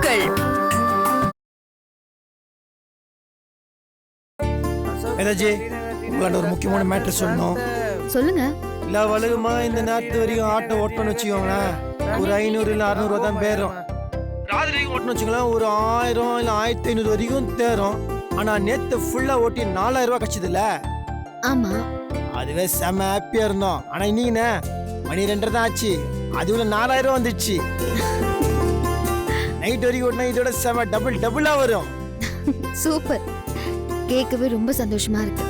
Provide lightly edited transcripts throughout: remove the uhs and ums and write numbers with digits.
வாழ்த்துக்கள். ஏதாச்சி உங்களாண்ட ஒரு முக்கியமான மேட்டர் சொல்லணும். சொல்லுங்க. இல்ல வலுகுமா இந்த நேரத்து வரைக்கும் ஆட்டோ ஓட்டணும்னு வச்சுக்கோங்களேன், ஒரு 500 இல்ல 600 தான் பேரும். ராத்திரி ஓட்டணும் வச்சுக்கலாம், ஒரு 1000 இல்ல 1500 வரைக்கும் தேரும். ஆனா நேத்து ஃபுல்லா ஓட்டி 4000 ரூபாய் கட்சிது இல்ல. ஆமா, அதுவே செம ஹாப்பியா இருந்தோம். ஆனா இன்னைக்குண்ணே மணி 2:30 தான் ஆச்சு, அதுல 4000 ரூபாய் வந்துடுச்சு. நைட் வரைக்கும் ஓட்டினா இதோட செம டபுளா வரும். சூப்பர். கேட்கவே ரொம்ப சந்தோஷமா இருக்கு.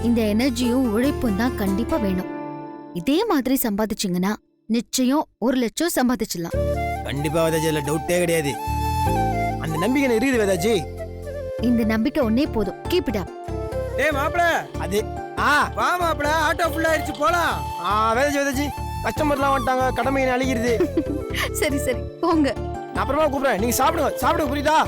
இந்த எனர்ஜியும் உழைப்பும் தான் கண்டிப்பா வேணும். இதே மாதிரி சம்பாதிச்சீங்கன்னா நிச்சயம் 1 லட்சம் சம்பாதிச்சிடலாம். கண்டிப்பா வேதாஜி, அதுல டவுட்டே கிடையாது. அந்த நம்பிக்கை எனக்கு இருக்குது வேதாஜி. இந்த நம்பிக்கை ஒன்னே போதும். Keep it up. டேய் மாப்ள, அது வா மாப்ள, ஆட்டோ ஃபுல்லா ஆயிடுச்சு, போலாம். வேதாஜி கஸ்டமர்லாம் வந்துட்டாங்க, கடமை அழிகிறது. சரி சரி போங்க, நான் அப்புறமா கூப்பிடுறேன். நீங்க சாப்பிடுங்க புரியுதா?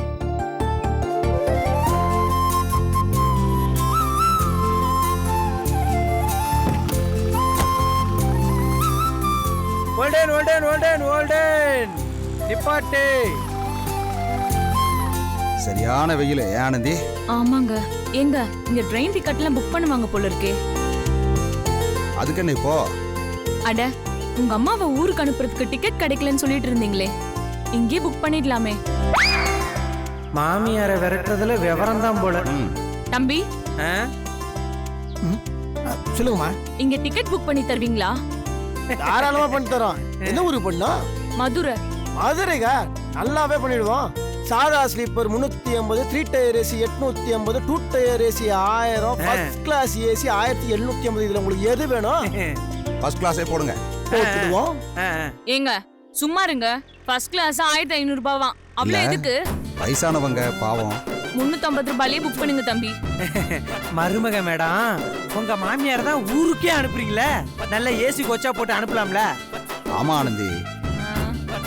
ஓல்டன் நிப்பாட்டு. சரியான வெயில் ஆனந்தி. ஆமாங்க. எங்க இங்க ட்ரெயின் டிக்கெட்லாம் புக் பண்ணுவாங்க போல இருக்கே. அதுக்கு என்ன இப்போ? அட, உங்க அம்மாவை ஊருக்கு அனுப்புறதுக்கு டிக்கெட் கிடைக்கலன்னு சொல்லிட்டு இருந்தீங்களே, இங்கே புக் பண்ணிடலாமே. மாமியார விரட்டுறதுல விவரம் தான் போல. தம்பி, சொல்லுங்கம்மா. இங்க டிக்கெட் புக் பண்ணி தருவீங்களா? தாராளமா பண்ணி தரோம். என்ன ஊருக்கு பண்ணோம்? மதுரைக்கா? நல்லாவே பண்ணிடுவோம். சாதா sleeper 380, 3 tier AC 850, 2 tier AC 1000, first class AC 1750. இதுல உங்களுக்கு எது வேணும்? ஃபர்ஸ்ட் கிளாஸே போடுங்க. போட்டுடுவோம். ஏங்க சும்மா இருங்க. ஃபர்ஸ்ட் கிளாஸ் 1500 ரூபாவா? அவ்வளவு எதுக்கு? வயசானவங்க பாவம். 350 ரூபாயிலே புக் பண்ணுங்க தம்பி. மருமக மேடம், உங்க மாமியார் தான் ஊருக்கே அனுப்புறீங்களே, நல்ல ஏசி கோச்சா போட்டு அனுப்பலாம்ல. ஆமா ஆனந்தி,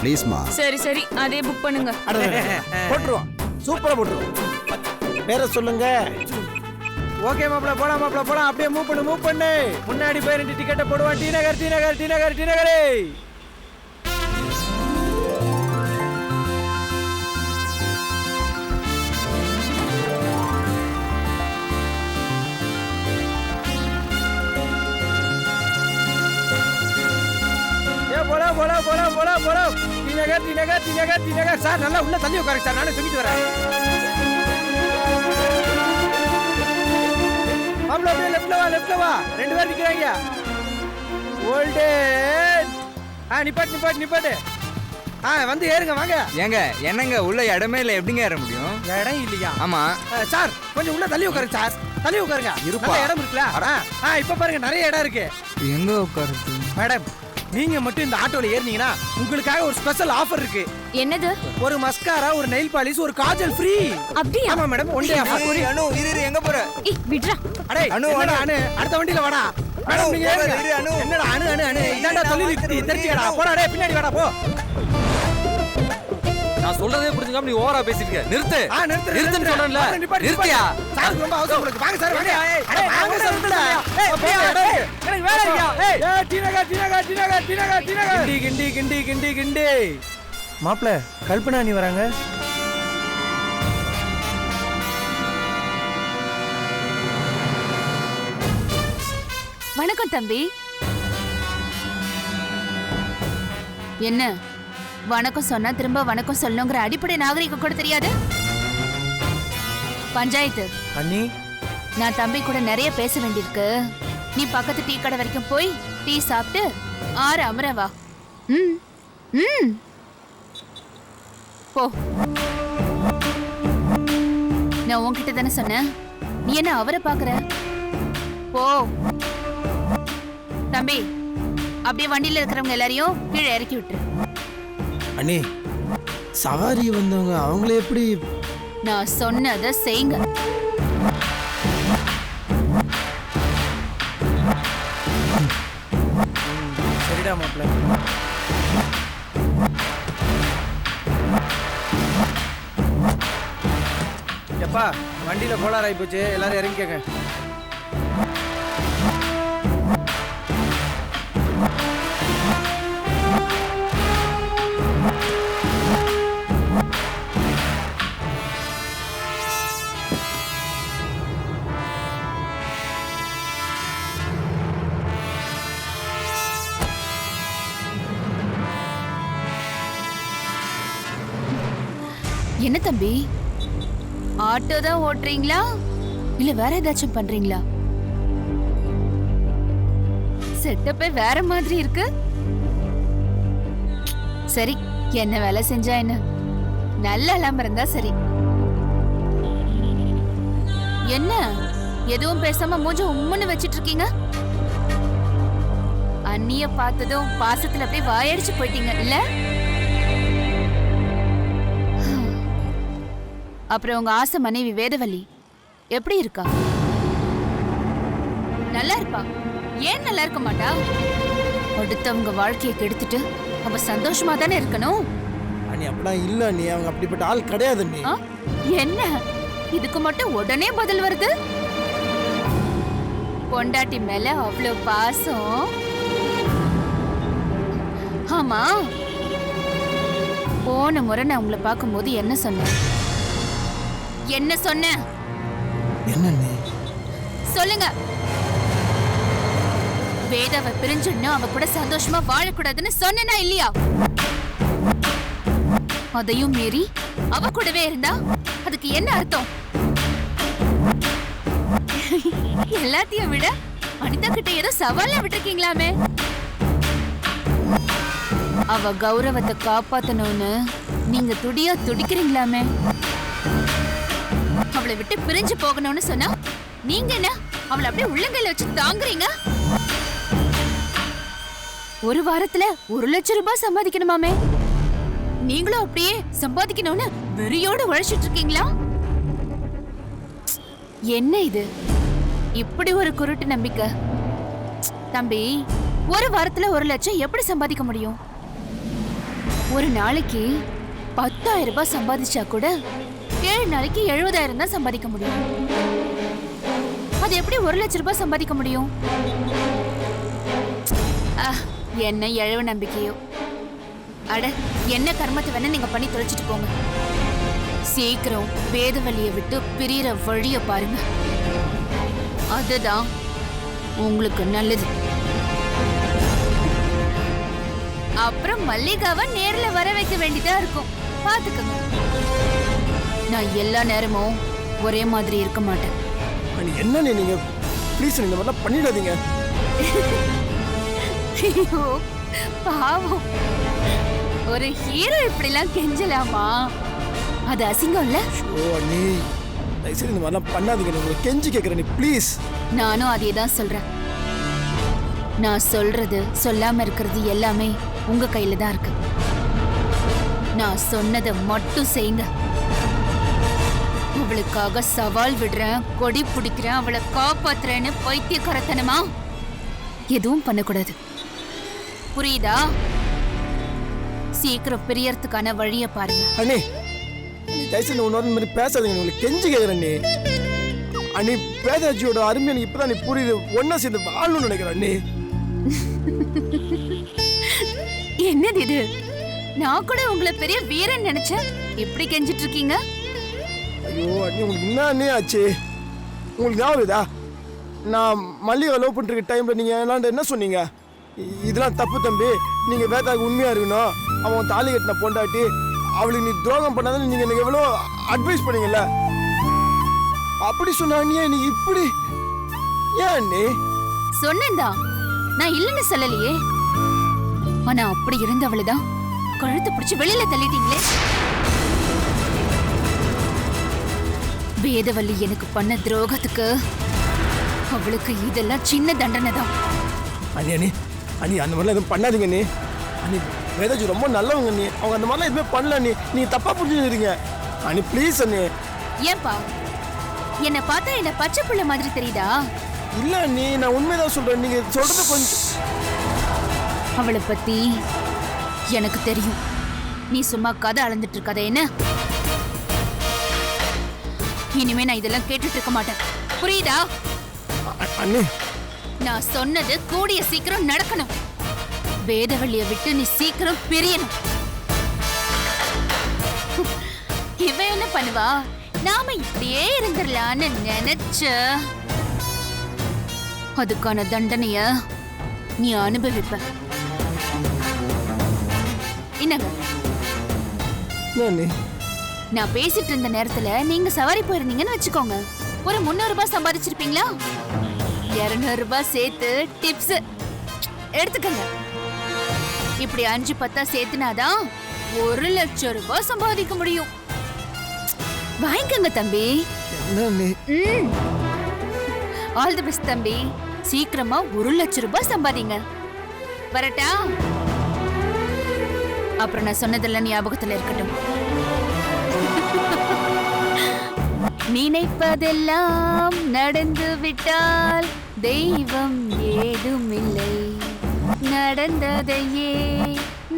ப்ளீஸ்மா. சரி அதே புக் பண்ணுங்க. போட்டுருவோம், சூப்பரா போட்டுருவோம். பேர சொல்லுங்க. ஓகே மாப்ள, போலாம் மாப்ள, போலாம். அப்படியே மூவ் பண்ணு. முன்னாடி போய் 2 டிக்கெட்டை போடுவான். டி நகர். போலாம். டி நகர். சார் நல்லா உள்ள தள்ளி உட்காருங்க சார், நானே தூக்கிட்டு வரேன். மாப்ள அப்படியே லெஃப்ட்ல வா. 2 பேர் நிக்கிறாங்க. ஓல்டன். நிப்பாட்டு. வந்து ஏறுங்க, வாங்க. ஏங்க என்னங்க உள்ள இடமே இல்ல, எப்படிங்க ஏற முடியும்? இடம் இல்லையா? ஆமா சார், கொஞ்சம் உள்ள தள்ளி உட்காருங்க சார். தள்ளி உட்காருங்க. இருப்பா. இடம் இருக்குல்ல? இப்ப பாருங்க, நிறைய இடம் இருக்கு. எங்க உட்காருது? மேடம், நீங்க மட்டும் இந்த ஆட்டோல ஏறினீங்கன்னா உங்களுக்காக ஒரு ஸ்பெஷல் ஆஃபர் இருக்கு. என்னது? ஒரு மஸ்காரா, ஒரு நெயில் பாலிஷ், ஒரு காஜல் ஃப்ரீ. அப்படியே? ஆமா மேடம், ஒன் டே ஆஃபர். அனு இரு, எங்க போற? விட்றா. அடே அனு, அடுத்த வண்டியில வாடா. மேடம் நீங்க ஏறுங்க. என்னடா அனு இதாண்டா தொழில் யுக்தி, தெரிஞ்சுக்கடா. போடா டேய், பின்னாடி வாடா போ. நான் சொல்றதே புரிஞ்சுக்காம நீ ஓவரா பேசிட்டு இருக்க. நிறுத்து. நிறுத்துன்னு சொல்றேன்ல. நிறுத்தியா? சார் ரொம்ப அவசரம் உங்களுக்கு. வாங்க சார், வாங்க. அடே வாங்க சார் உள்ள. எனக்கு வேலை இருக்கா? ஏய் டி நகர். கிண்டி. மாப்ள, கல்பனா நீ வராங்க. வணக்கம் தம்பி. என்ன வணக்கம் சொன்னா திரும்ப வணக்கம் சொல்லணுங்கிற அடிப்படை நாகரிகம் கூட தெரியாது? பஞ்சாயத்து அண்ணி, நான் தம்பி கூட நிறைய பேச வேண்டியிருக்கு. நீ பக்கத்து டீ கடை வரைக்கும் போய் டீ சாப்பிட்டு 6 அமர வா. போ. நான் உன்கிட்ட தானே சொன்னேன், நீ என்ன அவரை பாக்குற? போ தம்பி. அப்படியே வண்டியில இருக்கிறவங்க எல்லாரையும் கீழே இறக்கி விட்டுரு. அண்ணே, சவாரி வந்தவங்க அவங்கள எப்படி? நான் சொன்னதை செய்யுங்க. சரிடா மாப்ள. எப்பா, வண்டியில கோளாறாய் போச்சு, எல்லாரும் இறங்கிக்கங்க. என்ன தம்பி, ஆட்டோ தான் ஓட்டுறீங்களா இல்ல வேற ஏதாச்சும் பண்றீங்களா? செட்டப்பே வேற மாதிரி இருக்கு. சரி, என்ன வேலை செஞ்சா என்ன, நல்ல அலாம இருந்தா சரி. என்ன எதுவும் பேசாம மூஞ்ச உம்முன்னு வச்சிட்டு இருக்கீங்க? அண்ணிய பார்த்ததும் பாசத்துல அப்படியே வாயடிச்சு போயிட்டீங்க இல்ல? அப்புறம் உங்க ஆசை மனைவி வேதவள்ளி எப்படி இருக்கா? நல்லா இருப்பா. ஏன் நல்லா இருக்க மாட்டா? அடுத்தவங்க வாழ்க்கையை கெடுத்துட்டு அவ சந்தோஷமா தானே இருக்கணும். அண்ணி அப்படிலாம் இல்ல அண்ணி, அவங்க அப்படிப்பட்ட ஆள் கிடையாது அண்ணி. என்ன இதுக்கு மட்டும் உடனே பதில் வருது? பொண்டாட்டி மேல அவ்வளவு பாசம். ஆமா, போன முறை நான் உங்களை பார்க்கும்போது என்ன சொன்னேன்? என்ன சொன்னேன் என்ன அண்ணி? சொல்லுங்க. வேதாவை பிரிஞ்சுன்னு அவ கூட சந்தோஷமா வாழக்கூடாதுன்னு சொன்னேனா இல்லையா? அதையும் மீறி அவ கூடவே இருந்தா அதுக்கு என்ன அர்த்தம்? எல்லாத்தையும் விட அனிதா கிட்ட ஏதோ சவாலா விட்டுருக்கீங்களாமே. அவ கௌரவத்தை காப்பாத்தணும்னு நீங்க துடியா துடிக்கிறீங்களாமே. அவளை விட்டு பிரிஞ்சு போகணும்னு சொன்னா நீங்க என்ன அவளை அப்படியே உள்ளங்கையில வச்சு தாங்குறீங்க? ஒரு வாரத்துல 1 லட்சம் ரூபாய் சம்பாதிக்கணுமாமே. நீங்களும் அப்படியே சம்பாதிக்கணும்னு வெறியோட உழைச்சிட்டு இருக்கீங்களா? என்ன இது, இப்படி ஒரு குருட்டு நம்பிக்கை? தம்பி, ஒரு வாரத்துல 1 லட்சம் எப்படி சம்பாதிக்க முடியும்? ஒரு நாளைக்கு 10,000 ரூபாய் சம்பாதிச்சா கூட 7 நாளைக்கு 70,000 தான் சம்பாதிக்க முடியும். அது எப்படி 1 லட்சம் ரூபாய் சம்பாதிக்க முடியும்? என்ன இழவு நம்பிக்கையோ. அட, என்ன கர்மத்தை வேணா நீங்க பண்ணி தொலைச்சிட்டு போங்க. சீக்கிரம் வேதவழியை விட்டு பிரியற வழிய பாருங்க. அதுதான் உங்களுக்கு நல்லது. அப்புறம் மல்லிகாவை நேர்ல வர வைக்க வேண்டியதா இருக்கும். பாத்துக்கங்க. நான் எல்லா நேரமும் ஒரே மாதிரி இருக்க மாட்டேன். அண்ணி என்ன நீங்க ப்ளீஸ் இந்த மாதிரிலாம் பண்ணிடாதீங்க. ஐயோ பாவம், ஒரு ஹீரோ இப்படிலாம் கெஞ்சலாமா? அது அசிங்கம் இல்ல? ஓ அண்ணி, தயவுசெய்து இந்த மாதிரிலாம் பண்ணாதீங்க. உங்களுக்கு கெஞ்சி கேட்குறேன் நீ ப்ளீஸ். நானும் அதே தான் சொல்றேன். நான் சொல்றது சொல்லாம இருக்கிறது எல்லாமே உங்க கையில தான் இருக்கு. நான் சொன்னதை மட்டும் செய்யுங்க. அவளுக்காக சவால் விடுறேன், கொடி பிடிக்கிறேன், அவளை காப்பாத்துறேன்னு பைத்தியக்காரத்தனமா எதுவும் பண்ணக்கூடாது. புரியுதா? சீக்கிரம் பிரியறதுக்கான வழிய பாருங்க. அண்ணி தயவுசெய்து ஒன்று இந்த மாதிரி பேசாதீங்க. உங்களுக்கு கெஞ்சி கேட்குறேன் அண்ணி. அண்ணி, வேதாஜியோட அருமை எனக்கு இப்பதான் நீ புரியுது. ஒன்னா சேர்ந்து வாழணும்னு நினைக்கிறேன் அண்ணி. என்னது இது? நான் கூட உங்களை பெரிய வீரன் நினைச்சேன். இப்படி கெஞ்சிட்டு இருக்கீங்க? ஐயோ அண்ணி, உங்களுக்கு என்ன அண்ணி ஆச்சு? உங்களுக்கு ஞாபகம் இதா? நான் மல்லிகை லவ் பண்ணிருக்க டைம்ல நீங்க என்ன சொன்னீங்க? இதெல்லாம் தப்பு தம்பி, நீங்க வேதாக்கு உண்மையா இருக்கணும், அவன் தாலி கட்டின பொண்டாட்டி, அவளுக்கு நீ துரோகம் பண்ணாதான் நீங்க எனக்கு எவ்வளோ அட்வைஸ் பண்ணீங்கல்ல. அப்படி சொன்ன அண்ணியா நீ இப்படி ஏன் அண்ணி? சொன்னேன்தான், நான் இல்லைன்னு சொல்லலையே. ஆனா அப்படி இருந்தவளுதான் கழுத்து பிடிச்சு வெளியில தள்ளிட்டீங்களே. வேதவள்ளி எனக்கு பண்ண துரோகத்துக்கு அவளுக்கு இதெல்லாம் சின்ன தண்டனை தான். அண்ணி அண்ணி அண்ணி அந்த மாதிரிலாம் எதுவும் பண்ணாதீங்க அண்ணி. அண்ணி, வேதாஜி ரொம்ப நல்லவங்க அண்ணி. அவங்க அந்த மாதிரிலாம் எதுவுமே பண்ணல அண்ணி. நீங்க தப்பா புரிஞ்சுக்கிறீங்க அண்ணி. ப்ளீஸ் அண்ணி. ஏன்பா, என்ன பார்த்தா என்ன பச்சை புள்ள மாதிரி தெரியுதா? இல்ல அண்ணி, நான் உண்மைதான் சொல்றேன். நீங்க சொல்றது கொஞ்சம். அவளை பத்தி எனக்கு தெரியும். நீ சும்மா கதை அளந்துட்டு இருக்காத என்ன? இனிமே நான் இதெல்லாம் கேட்டுட்டு இருக்க மாட்டேன். புரியுதா? அண்ணி, நான் சொன்னது கூடிய சீக்கிரம் நடக்கணும். வேதவள்ளியை விட்டு நீ சீக்கிரம் பிரியணும். இவ என்ன பண்ணுவா? நாம இப்படியே இருந்துடலான்னு நினைச்ச அதுக்கான தண்டனைய நீ அனுபவிப்ப. என்னங்க? அண்ணி, நான் பேசிட்டு இருந்த நேரத்துல நீங்க சவாரி போயிருந்தீங்கன்னு வச்சுக்கோங்க, ஒரு 300 ரூபாய் சம்பாதிச்சிருப்பீங்களா? 200 ரூபாய் சேர்த்து டிப்ஸ் எடுத்துக்கங்க. இப்படி 5-10 சேர்த்துனாதான் 1 லட்சம் ரூபாய் சம்பாதிக்க முடியும். வாங்கிக்கங்க தம்பி. என்ன நீ ஆல் தி பெஸ்ட் தம்பி. சீக்கிரமா 1 லட்சம் ரூபாய் சம்பாதிங்க. வரட்டா? அப்புறம் நான் சொன்னதெல்லாம் ஞாபகத்துல இருக்கட்டும். நினைப்பதெல்லாம் நடந்து விட்டால் தெய்வம் ஏதுமில்லை, நடந்ததையே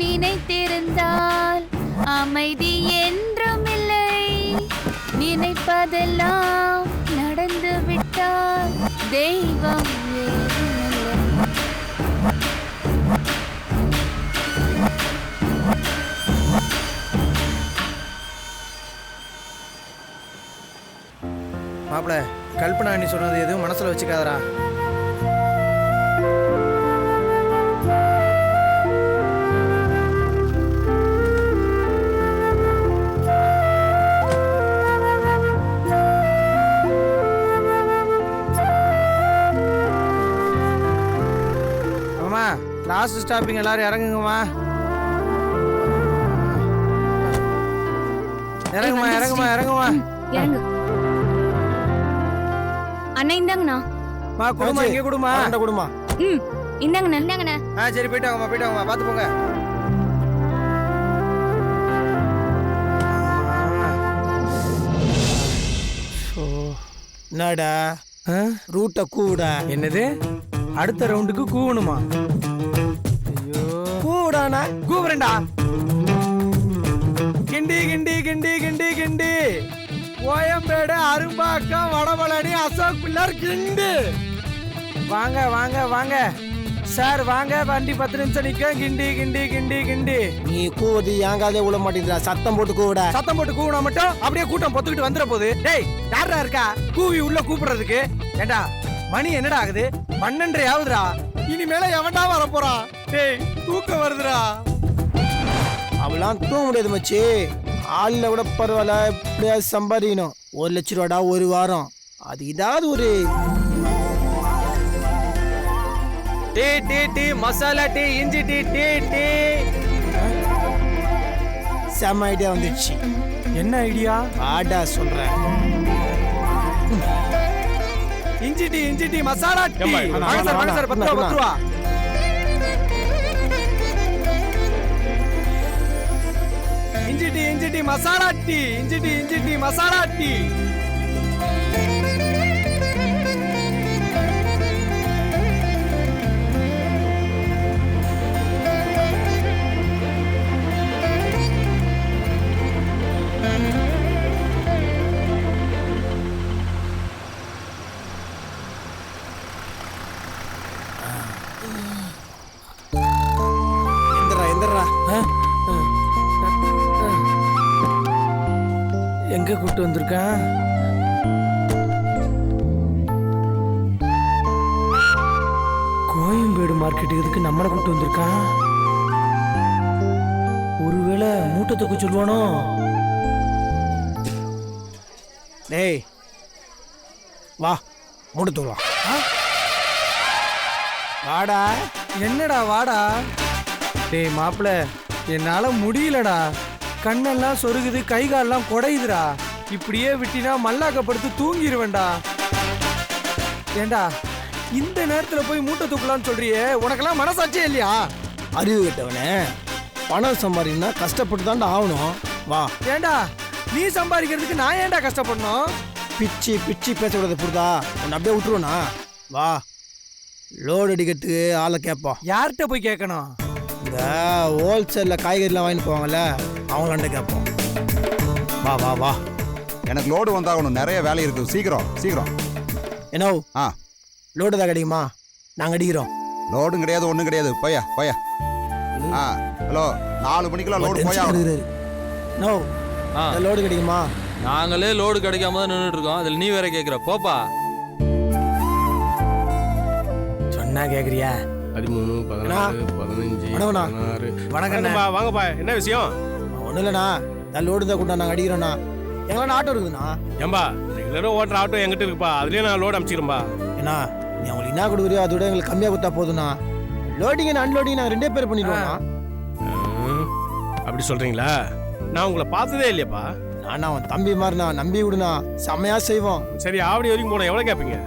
நினைத்திருந்தால் அமைதி என்றுமில்லை. நினைப்பதெல்லாம் நடந்து விட்டால் தெய்வம் ஏதுமில்லை. மாப்பிள, கல்பனா நீ சொன்னது எதுவும் மனசுல வச்சுக்காதடா. ஆமா, லாஸ்ட் ஸ்டாப்பிங் எல்லாரும் இறங்குங்கம்மா. இறங்குமா இறங்குமா இறங்குமா. இறங்கு. அண்ணா இந்தாங்கண்ணா. மா குடுமா, இங்கே குடுமா. குடுமா. இந்தாங்கண்ணா இந்தாங்கண்ணா. சரி போயிட்டு வாங்கம்மா, போயிட்டு வாங்கம்மா, பார்த்து போங்க. என்னடா ரூட்டை கூடா? என்னது, அடுத்த ரவுண்டுக்கு கூவணுமா? ஐயோ, கூடானா கூவுறேன்டா. கிண்டி கிண்டி கிண்டி கிண்டி கிண்டி கோயம்பேடு, அரும்பாக்கம், வடபழனி, அசோக் பில்லர், கிண்டி. வாங்க வாங்க வாங்க சார், வாங்க. வண்டி 10 நிமிஷம் நிக்க. கிண்டி கிண்டி கிண்டி கிண்டி. நீ கூவது ஏங்காதே விட மாட்டேங்கிறா. சத்தம் போட்டு கூவிட. சத்தம் போட்டு கூவினா மட்டும் அப்படியே கூட்டம் பொத்துக்கிட்டு வந்துட போகுது. டேய், யாரா இருக்கா கூவி உள்ள கூப்பிடுறதுக்கு? ஏண்டா, மணி என்னடா ஆகுது? 12:30 ஆகுதுடா. இனிமேல எவன்டா வர போறான்? டேய், தூக்கம் வருதுடா. அவளாம் தூங்க முடியாது மச்சி. ஆள்ல கூட பரவாயில்ல, எப்படியாவது சம்பாதிக்கணும். 1 லட்சம் ரூபாடா ஒரு வாரம். அது இதாவது ஒரு tea tea tea, masala tea, இஞ்சி டீ, டீ டீ. செம ஐடியா வந்துடுச்சு. என்ன ஐடியா? ஆடா சொல்றேன். இஞ்சி டீ, இஞ்சி டீ, மசாலா டீ. வேணாம், வாங்க சார், வாங்க சார், 10 ரூபா, 10 ரூபா. இஞ்சி டீ, இஞ்சி டீ, மசாலா டீ. இஞ்சி டீ, இஞ்சி டீ, மசாலா டீ. எந்திரா எந்திரா. எங்க கூட்டு வந்திருக்கான்? கோயம்பேடு மார்க்கெட் எதுக்கு நம்மளை கூட்டு வந்திருக்கான்? ஒருவேளை மூட்டை தூக்க சொல்லுவானோ? டேய் வா, மூட்டு தூக்கலாம். வாடா. என்னடா வாடா? டேய் மாப்பிள, என்னால முடியலடா. கண்ணெல்லாம் சொருகுது, கை காலெல்லாம் குடையுதுடா. இப்படியே விட்டினா மல்லாக்கப்படுத்து தூங்கிடுவேன்டா. ஏண்டா, இந்த நேரத்துல போய் மூட்டை தூக்கலாம்னு சொல்றியே, உனக்கெல்லாம் மனசாட்சியே இல்லையா? அறிவு கிட்டவனே, பணம் சம்பாதிக்கணும்னா கஷ்டப்பட்டு தான்டா ஆகணும். வா. ஏண்டா, நீ சம்பாதிக்கிறதுக்கு நான் ஏண்டா கஷ்டப்படணும்? பிச்சு பிச்சு பேசக்கூடாது, புரியுதா? உன்னை அப்படியே விட்டுருவனா? வா, லோடு அடிக்கிறதுக்கு ஆளை கேட்போம். யார்கிட்ட போய் கேட்கணும்? இந்த ஹோல்சேலில் காய்கறிலாம் வாங்கிட்டு போவாங்கல்ல, அவங்களாண்ட கேட்போம். வா வா வா. எனக்கு லோடு வந்தாகணும், நிறைய வேலை இருக்குது. சீக்கிரம் சீக்கிரம். என்ன ஆ, லோடு தான் கிடைக்குமா? நாங்கள் அடிக்கிறோம். லோடும் கிடையாது, ஒன்றும் கிடையாது. போயா போயா. ஆ, ஹலோ, 4 மணிக்கெல்லாம் லோடு போயா. நோ, ஆ, லோடு கிடைக்குமா? நாங்களே லோடு கிடைக்காம தான் நின்றுட்டு இருக்கோம். அதில் நீ வேற கேட்குற. போப்பா. சொன்னா கேக்குறியா? 13, 14, 15, வணக்கண்ணா. 16. வணக்கண்ணா. வாங்கப்பா, என்ன விஷயம்? ஒன்றும் இல்லைண்ணா, நான் லோடு தான் கூட நாங்கள் அடிக்கிறோண்ணா எங்களோட ஆட்டோ இருக்குதுண்ணா. ஏம்பா ரெகுலராக ஓட்டுற ஆட்டோ எங்கிட்ட இருக்குப்பா, அதுலேயே நான் லோடு அனுப்பிச்சிடும்பா. ஏன்னா நீ அவங்களுக்கு என்ன கொடுக்குறியோ அதோட எங்களுக்கு கம்மியாக கொடுத்தா போதுண்ணா. லோடிங் அண்ட் அன்லோடிங் நாங்கள் 2 பேர் பண்ணிடுவோம்ண்ணா. அப்படி சொல்கிறீங்களா? நான் உங்களை பார்த்ததே இல்லையாப்பா. நான் அவன் தம்பி மாதிரிண்ணா, நம்பி விடுண்ணா, செம்மையாக செய்வோம். சரி, ஆவடி வரைக்கும் போனோம், எவ்வளோ கேட்பீங்க?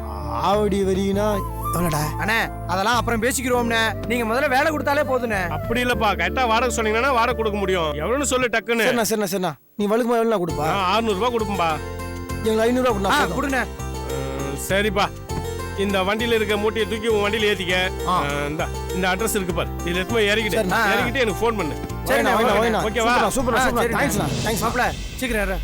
ஆவடி வரிங்கன்னா எவ்வளோடா? அண்ணே அதெல்லாம் அப்புறம் பேசிக்கிறோம்ண்ணே, நீங்க முதல்ல வேலை கொடுத்தாலே போதுண்ணே. அப்படி இல்லைப்பா, கரெக்டாக வாடகை சொன்னீங்கன்னா வாடகை கொடுக்க முடியும். எவ்வளோன்னு சொல்லு டக்குன்னு. சரிண்ணா நீ வழுக்குமா எவ்வளோ கொடுப்பா? 600 கொடுப்போம்பா. எங்களுக்கு 500 கொடுண்ணா. கொடுண்ணே. சரிப்பா, இந்த வண்டியில இருக்க மூட்டையை தூக்கி உன் வண்டியில ஏத்திக்க. இந்த அட்ரஸ் இருக்கு பாரு, இதுல எடுத்து போய் இறக்கிட்டு எனக்கு ஃபோன் பண்ணு. சரிண்ணா ஓகேவா? சூப்பரா தேங்க்ஸ்ண்ணா. தேங்க்ஸ் மாப்ள சீக்கிரம்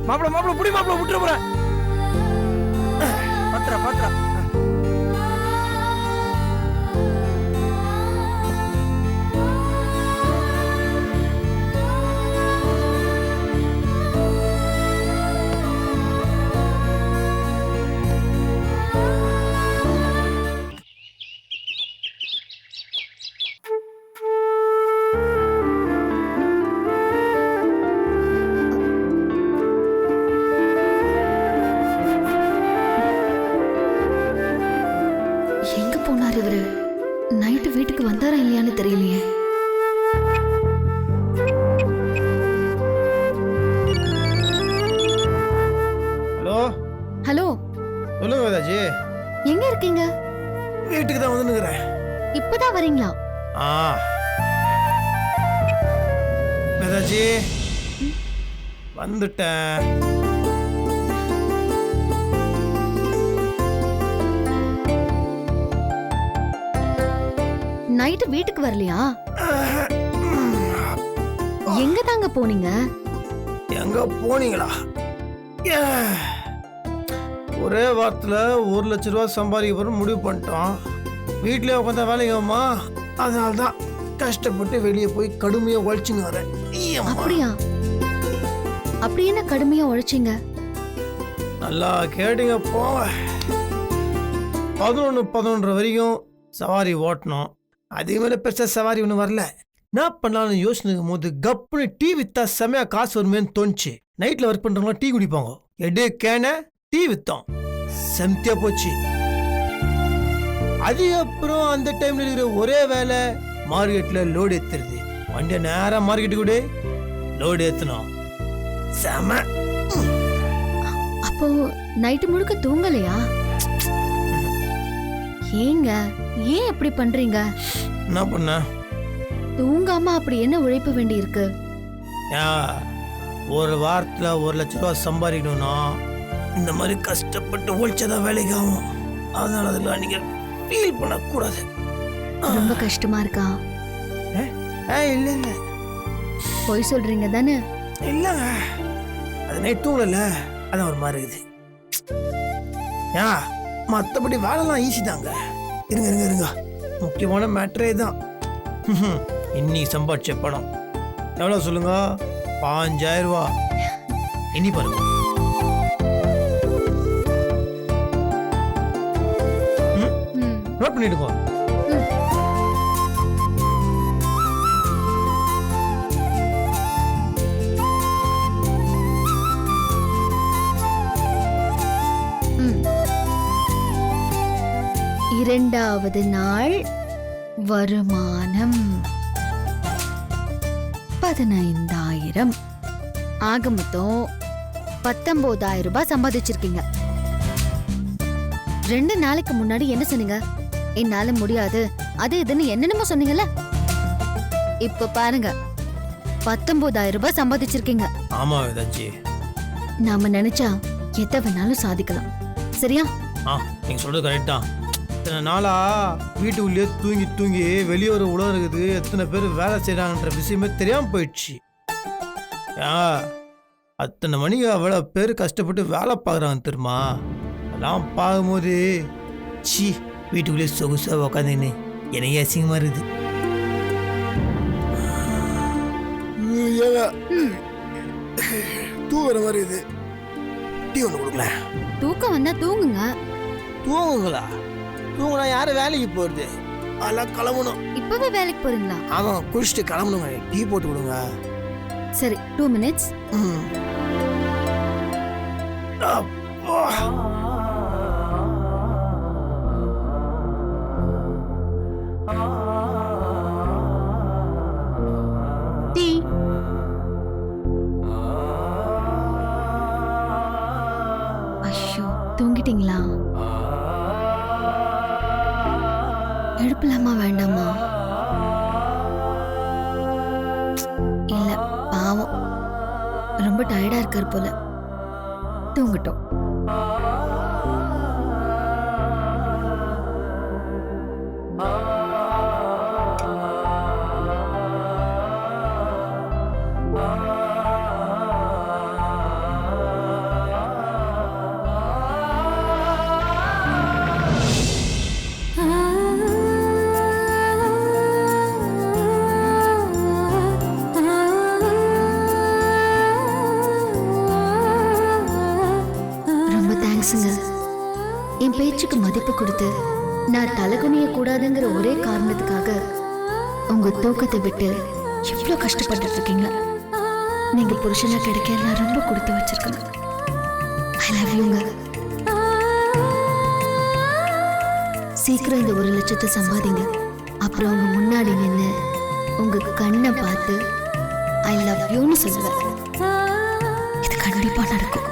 மாப்ள புடி மாப்ள விட்டுற போறேன். பாத்துறா எங்க போனாரு இவரு? நைட்டு வீட்டுக்கு வந்தாரா இல்லையான்னு தெரியலையே. ஹலோ ஹலோ, சொல்லுங்க வேதாஜி. எங்க இருக்கீங்க? வீட்டுக்கு தான் வந்துருக்கிறேன். இப்பதான் வரீங்களா? வேதாஜி வந்துட்டேன். நைட்டு வீட்டுக்கு வரலையா? எங்க தாங்க போனீங்க? எங்க போனீங்களா? ஒரே வாரத்துல 1 லட்ச ரூபா சம்பாதிக்க முடிவு பண்ணிட்டோம். வீட்லயே உட்காந்தா வேலைங்கம்மா, அதனால்தான் கஷ்டப்பட்டு வெளியே போய் கடுமையா உழைச்சுங்க வரேன். அப்படியா? அப்படி என்ன கடுமையா உழைச்சிங்க? நல்லா கேட்டுங்க போங்க. 11 வரைக்கும் சவாரி ஓட்டணும். அதே மாதிரி பெருசா சவாரி ஒன்றும் வரல. என்ன பண்ணலாம்னு யோசனைக்கும் போது கப்புன்னு டீ வித்தா செமையா காசு வருமேன்னு தோணுச்சு. நைட்ல ஒர்க் பண்றவங்களாம் டீ குடிப்பாங்க. எடு கேன டீ வித்தோம், செம்தியா போச்சு. அதுக்கப்புறம் அந்த டைம்ல இருக்கிற ஒரே வேலை மார்க்கெட்ல லோடு ஏத்துறது. வண்டியை நேரா மார்க்கெட்டு கூட லோடு ஏத்தணும். செம. அப்போ நைட்டு முழுக்க தூங்கலையா? ஏங்க ஏன் இப்படி பண்றீங்க? என்ன பண்ண? தூங்காம அப்படி என்ன உழைப்பு வேண்டி இருக்கு? ஒரு வாரத்துல 1 லட்ச ரூபா சம்பாதிக்கணும்னா இந்த மாதிரி கஷ்டப்பட்டு உழைச்சதான் வேலைக்கு ஆகும். அதனால அதெல்லாம் நீங்க ஃபீல் பண்ணக்கூடாது. ரொம்ப கஷ்டமா இருக்கா? இல்ல இல்ல பொய் சொல்றீங்க தானே? இல்லங்க, அது நைட் தூங்கல, அதான் ஒரு மாதிரி இருக்குது. மற்றபடி வேலைலாம் ஈஸி தாங்க. இருங்க முக்கியமான மேட்டரே தான். இன்னைக்கு சம்பாதிச்ச பணம் எவ்வளோ சொல்லுங்க? 5000 ரூபா. இனி பாருங்க. நோட் பண்ணிடுங்க. இரண்டாவது நாள் வருமானம் 15000. ஆக மொத்தம் 19000 ரூபாய் சம்பாதிச்சிருக்கீங்க. 2 நாளைக்கு முன்னாடி என்ன சொன்னீங்க? என்னால முடியாது, அது இதுன்னு என்னென்னமோ சொன்னீங்கல்ல. இப்ப பாருங்க, 19000 ரூபாய் சம்பாதிச்சிருக்கீங்க. ஆமா வேதாஜி, நாம நினைச்சா எதை வேணாலும் சாதிக்கலாம். சரியா? நீங்க சொல்றது கரெக்ட் தான். இத்தனை நாளா வீட்டுக்குள்ளேயே தூங்கி வெளியே ஒரு உலகம் இருக்குது, எத்தனை பேர் வேலை செய்யறாங்கன்ற விஷயமே தெரியாம போயிடுச்சு. அத்தனை மணிக்கு அவ்வளோ பேர் கஷ்டப்பட்டு வேலை பார்க்குறாங்க தெரியுமா? அதெல்லாம் பார்க்கும்போது சி, வீட்டுக்குள்ளேயே சொகுசா உக்காந்துன்னு எனக்கு அசிங்கமா இருக்குது. தூங்குற மாதிரி இது. டீ ஒன்று கொடுக்கல. தூக்கம் வந்தா தூங்குங்க. தூங்குங்களா? தூங்குனா யாரும் வேலைக்கு போறது? அதெல்லாம் கிளம்பணும். இப்பவே வேலைக்கு போறீங்களா? ஆமாம், குளிச்சுட்டு கிளம்பணுங்க. டீ போட்டு விடுங்க. சரி, 2 minutes. ம். அப்பா. டீ. ஐயோ, தூங்கிட்டீங்களா? எழுப்பலாமா வேண்டாமா? இல்ல, பாவம் ரொம்ப டயர்டா இருக்கார் போல. தூங்கட்டும். ரொம்ப தேங்க்ஸுங்க. என் பேச்சுக்கு மதிப்பு கொடுத்து நான் தலைகுனிய கூடாதுங்கிற ஒரே காரணத்துக்காக உங்க தூக்கத்தை விட்டு எவ்வளோ கஷ்டப்பட்டு இருக்கீங்க. நீங்க புருஷனா கிடைக்க நான் ரொம்ப கொடுத்து வச்சிருக்கேன். ஐ லவ் யூங்க. சீக்கிரம் இந்த 1 லட்சத்தை சம்பாதிங்க. அப்புறம் உங்க முன்னாடி நின்று உங்க கண்ணை பார்த்து ஐ லவ் யூன்னு சொல்லுவேன். இது கண்டிப்பா நடக்கும்.